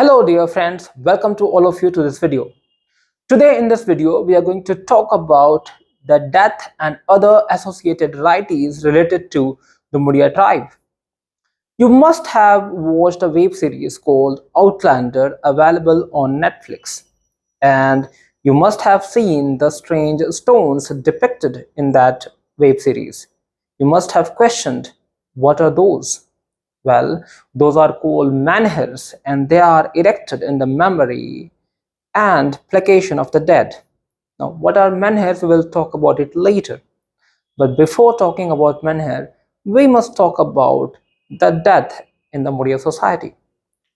Hello dear friends, welcome to all of you to this video. Today in this video we are going to talk about the death and other associated rites related to the Muria tribe. You must have watched a web series called Outlander available on Netflix, and you must have seen the strange stones depicted in that web series. You must have questioned, what are those? Well, those are called menhirs, and they are erected in the memory and placation of the dead. Now, what are menhirs? We will talk about it later. But before talking about menhir, we must talk about the death in the Muria society.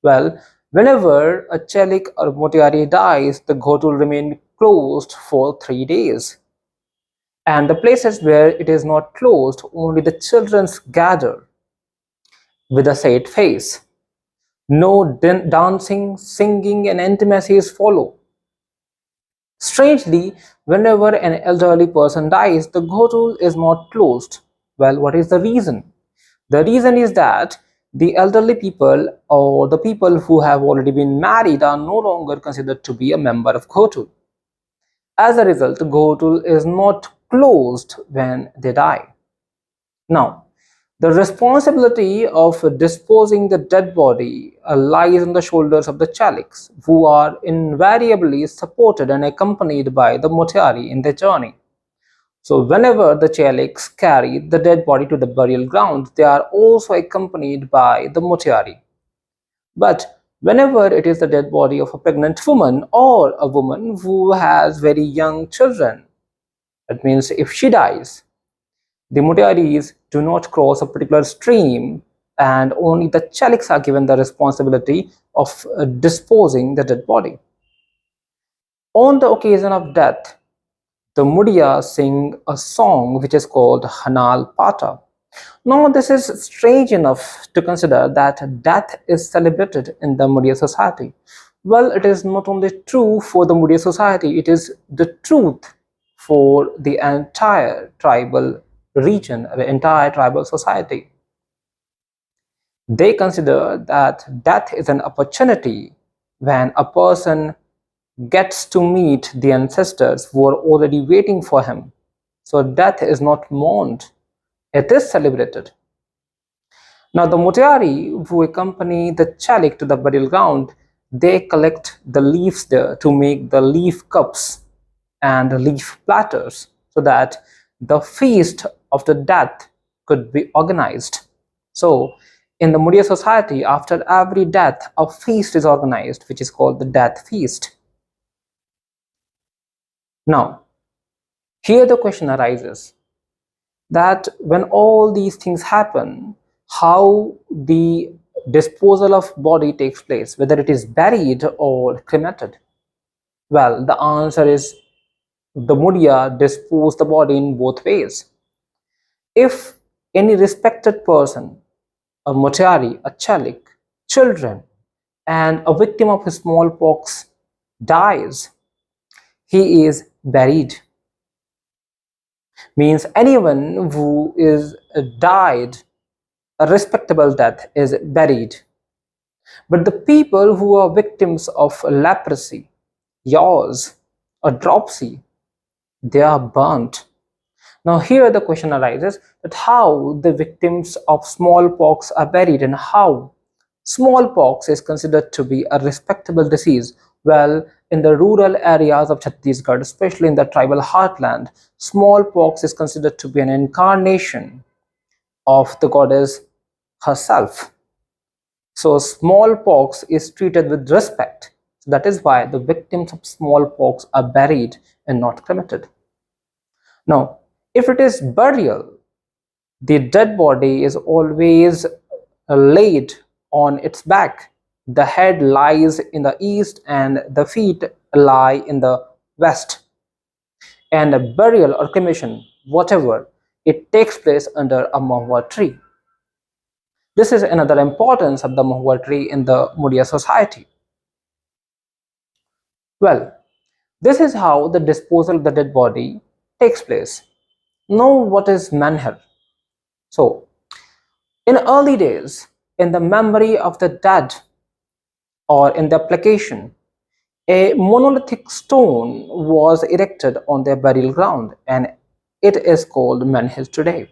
Well, whenever a Chelik or Motiari dies, the Ghotul remain closed for 3 days. And the places where it is not closed, only the children gather with a sad face. No dancing, singing, and intimacies follow. Strangely, whenever an elderly person dies, the Ghotul is not closed. Well, what is the reason? The reason is that the elderly people or the people who have already been married are no longer considered to be a member of Ghotul. As a result, Ghotul is not closed when they die. Now, the responsibility of disposing the dead body lies on the shoulders of the Chaliks, who are invariably supported and accompanied by the Motiari in their journey. So whenever the Chaliks carry the dead body to the burial ground, they are also accompanied by the Motiari. But whenever it is the dead body of a pregnant woman or a woman who has very young children, that means if she dies, the Mutiaris do not cross a particular stream, and only the Chaliks are given the responsibility of disposing the dead body. On the occasion of death, the Mudia sing a song which is called Hanal Pata. Now, this is strange enough to consider that death is celebrated in the Mudia society. Well, it is not only true for the Mudia society, it is the truth for the entire tribal region, the entire tribal society. They consider that death is an opportunity when a person gets to meet the ancestors who are already waiting for him. So death is not mourned, it is celebrated. Now the Mutiari who accompany the Chalik to the burial ground, they collect the leaves there to make the leaf cups and leaf platters so that the feast of the death could be organized. So in the Muria society, after every death, a feast is organized, which is called the death feast. Now, here the question arises that when all these things happen, how the disposal of body takes place, whether it is buried or cremated? Well, the answer is the Muria dispose the body in both ways. If any respected person, a Motiari, a Chalik, children, and a victim of smallpox dies, he is buried. Means anyone who is died a respectable death is buried. But the people who are victims of leprosy, yaws, or dropsy, they are burnt. Now here the question arises that how the victims of smallpox are buried and how smallpox is considered to be a respectable disease. Well, in the rural areas of Chhattisgarh, especially in the tribal heartland, smallpox is considered to be an incarnation of the goddess herself. So smallpox is treated with respect. That is why the victims of smallpox are buried and not cremated. Now, if it is burial, the dead body is always laid on its back. The head lies in the east and the feet lie in the west. And a burial or cremation, whatever, it takes place under a mahua tree. This is another importance of the mahua tree in the Muria society. Well, this is how the disposal of the dead body takes place. Now, what is menhir? So, in early days, in the memory of the dead, or in the application, a monolithic stone was erected on their burial ground, and it is called Menhirs today.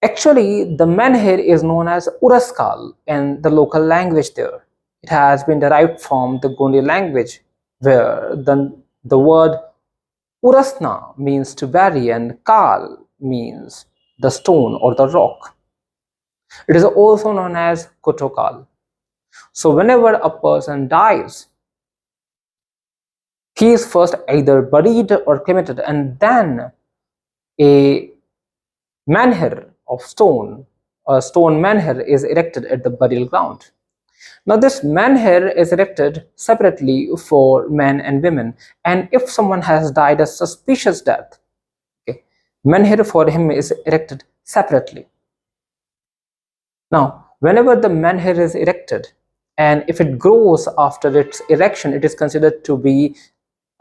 Actually, the menhir is known as Uraskal in the local language there. It has been derived from the Gondi language, where the word Urasna means to bury and Kal means the stone or the rock. It is also known as Kotokal. So whenever a person dies, he is first either buried or cremated, and then a menhir of stone, a stone menhir, is erected at the burial ground. Now, this menhir is erected separately for men and women, and if someone has died a suspicious death, okay, menhir for him is erected separately. Now, whenever the menhir is erected, and if it grows after its erection, it is considered to be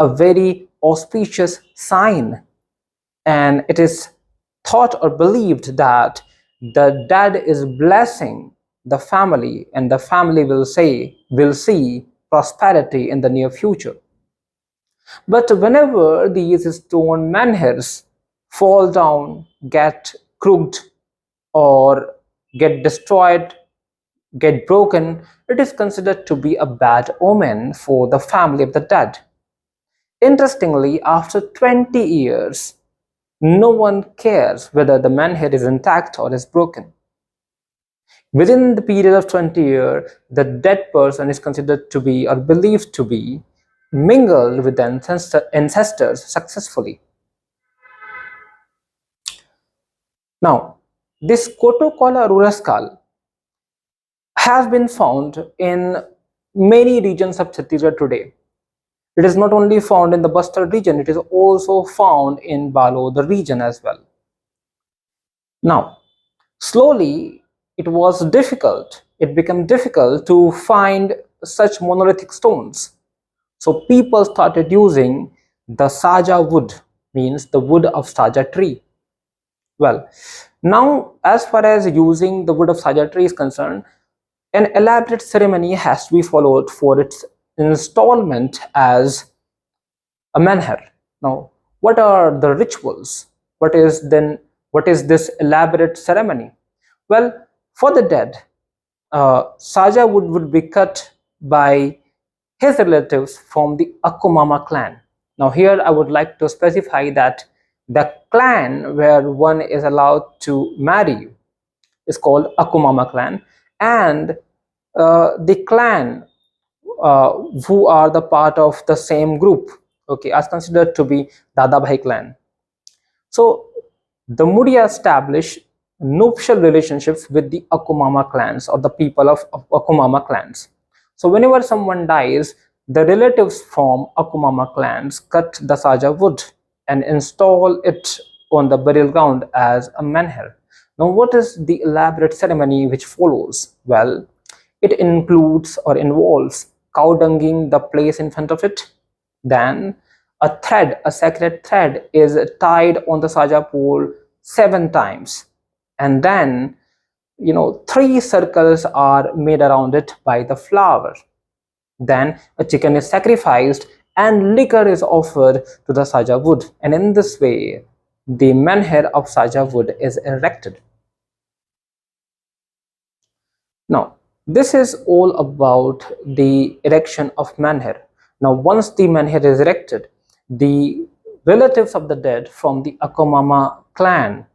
a very auspicious sign, and it is thought or believed that the dead is blessing the family, and the family will see prosperity in the near future. But whenever these stone menhirs fall down, get crooked, or get destroyed, get broken, it is considered to be a bad omen for the family of the dead. Interestingly, after 20 years, no one cares whether the menhir is intact or is broken. Within the period of 20 years, the dead person is considered to be or believed to be mingled with the ancestors successfully. Now, this Kotokola Ruraskal has been found in many regions of Chhattisgarh today. It is not only found in the Bastar region, it is also found in Balod region as well. Now, slowly it became difficult to find such monolithic stones. So people started using the saja wood, means the wood of saja tree. Well, now as far as using the wood of saja tree is concerned, an elaborate ceremony has to be followed for its installment as a menhir. Now, what are the rituals? What is this elaborate ceremony? Well, for the dead, saja would be cut by his relatives from the Akumama clan. Now, here I would like to specify that the clan where one is allowed to marry is called Akumama clan, and the clan uh, who are the part of the same group, okay, as considered to be Dada Bhai clan. So the Muria established nuptial relationships with the Akumama clans, or the people of Akumama clans. So whenever someone dies, the relatives from Akumama clans cut the saja wood and install it on the burial ground as a menhir. Now, what is the elaborate ceremony which follows? Well, it includes or involves cow dunging the place in front of it. Then a sacred thread, is tied on the saja pole 7 times, and then three circles are made around it by the flower. Then a chicken is sacrificed and liquor is offered to the saja wood, and in this way the menhir of saja wood is erected. Now, this is all about the erection of menhir. Now, once the menhir is erected, the relatives of the dead from the Akomama clan,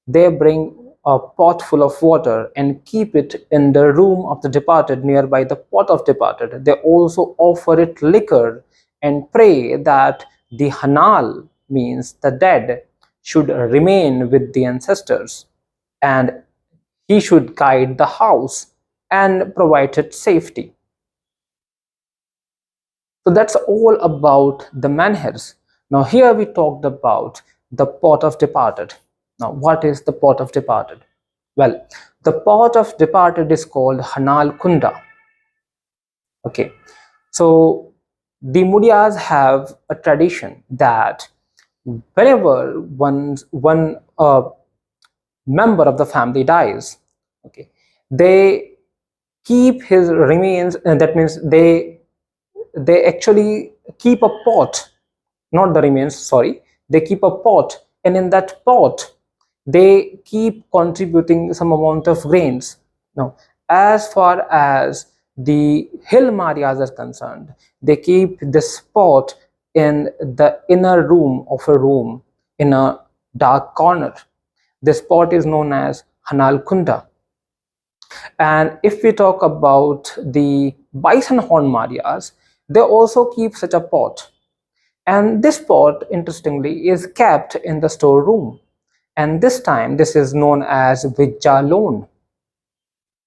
they bring a pot full of water and keep it in the room of the departed nearby the pot of departed. They also offer it liquor and pray that the Hanal, means the dead, should remain with the ancestors, and he should guide the house and provide it safety. So that's all about the menhirs. Now here we talked about the pot of departed. Now what is the pot of departed? Well, the pot of departed is called Hanal Kunda. Okay, so the Mudias have a tradition that whenever one member of the family dies, okay, they keep his remains, and that means they actually keep a pot, not the remains, sorry, they keep a pot, and in that pot they keep contributing some amount of grains. Now, as far as the hill Marias are concerned, they keep this pot in the inner room of a room in a dark corner. This pot is known as Hanal Kunda. And if we talk about the bison horn Marias, they also keep such a pot. And this pot, interestingly, is kept in the storeroom. And this time, this is known as Vijalon.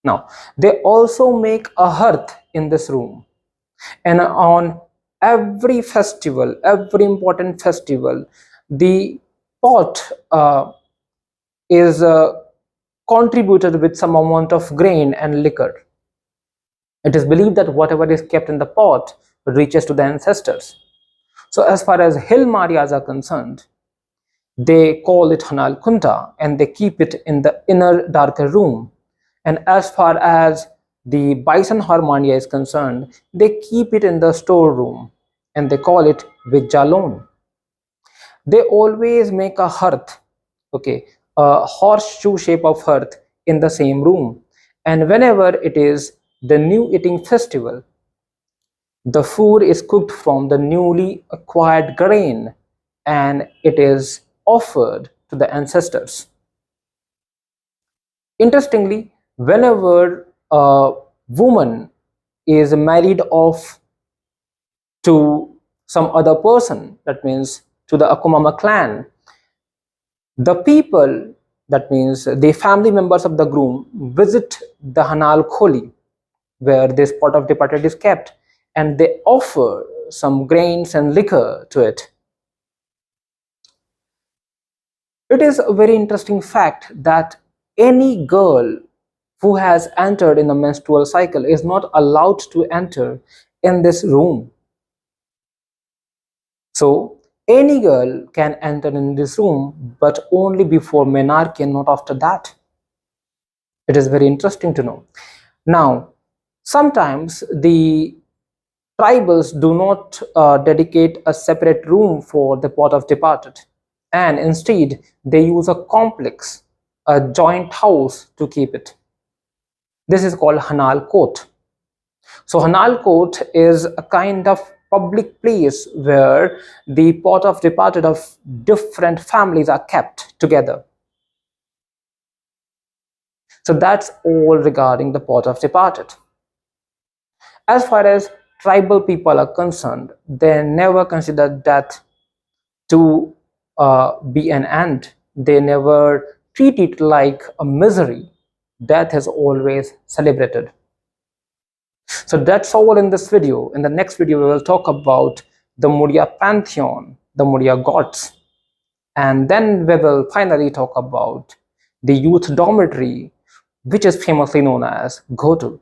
Now, they also make a hearth in this room. And on every festival, every important festival, the pot is contributed with some amount of grain and liquor. It is believed that whatever is kept in the pot reaches to the ancestors. So as far as hill Marias are concerned, they call it Hanal Kunta and they keep it in the inner darker room. And as far as the bison harmonia is concerned, they keep it in the storeroom and they call it Vijalon. They always make a hearth, okay, a horseshoe shape of hearth in the same room. And whenever it is the new eating festival, the food is cooked from the newly acquired grain and it is offered to the ancestors. Interestingly, whenever a woman is married off to some other person, that means to the Akumama clan, the people, that means the family members of the groom, visit the Hanal Kholi, where this pot of departed is kept, and they offer some grains and liquor to it. It is a very interesting fact that any girl who has entered in the menstrual cycle is not allowed to enter in this room. So any girl can enter in this room, but only before menarche and not after that. It is very interesting to know. Now, sometimes the tribals do not dedicate a separate room for the pot of departed, and instead they use a complex, a joint house to keep it. This is called Hanal Court. So Hanal Court is a kind of public place where the pot of departed of different families are kept together. So that's all regarding the pot of departed. As far as tribal people are concerned, they never consider death to be an end. They never treat it like a misery. Death is always celebrated. So that's all in this video. In the next video, we will talk about the Muria pantheon, the Muria gods. And then we will finally talk about the youth dormitory, which is famously known as Ghotul.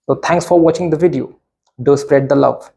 So thanks for watching the video. Do spread the love.